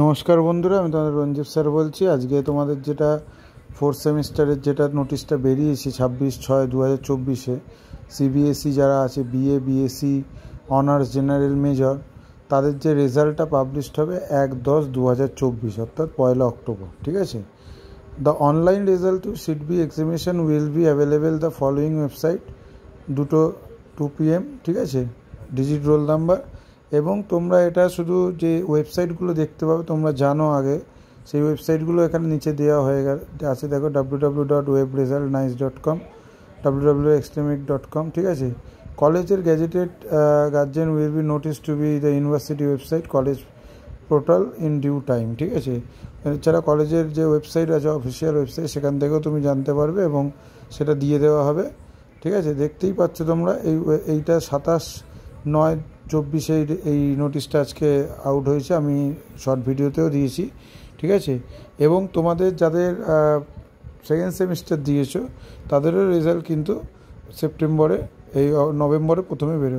নমস্কার বন্ধুরা, আমি তোমাদের রঞ্জিত স্যার বলছি। আজকে তোমাদের যেটা ফোর্থ সেমিস্টারের যেটা নোটিশটা বেরিয়েছে 26/6/2024 সিবিএসই যারা আছে BA BSc honours general major তাদের যে রেজাল্টটা পাবলিশড হবে 1/10/2024 অর্থাৎ 1 অক্টোবর। ঠিক আছে। The online result to sit B examination will be available the following website 2 PM। ঠিক আছে। ডিজিট রোল নাম্বার এবং তোমরা এটা শুধু যে ওয়েবসাইটগুলো দেখতে পাবে তোমরা জানো আগে সেই ওয়েবসাইটগুলো এখানে নিচে দেওয়া হয়ে আছে। দেখো www.webresultnice.com, www.extremic.com। ঠিক আছে। কলেজের gazetted guardian will be notice to be the university website college portal in due time. ঠিক আছে। এছাড়া কলেজের যে ওয়েবসাইট আছে অফিসিয়াল ওয়েবসাইট সেখান থেকেও তুমি জানতে পারবে এবং সেটা দিয়ে দেওয়া হবে। ঠিক আছে। দেখতেই পাচ্ছ তোমরা এইটা 27/9/24 এই নোটিশটা আজকে আউট হয়েছে। আমি শর্ট ভিডিওতেও দিয়েছি। ঠিক আছে। এবং তোমাদের যাদের সেকেন্ড সেমিস্টার দিয়েছো তাদেরও রেজাল্ট কিন্তু নভেম্বরে প্রথমে বেরোবে।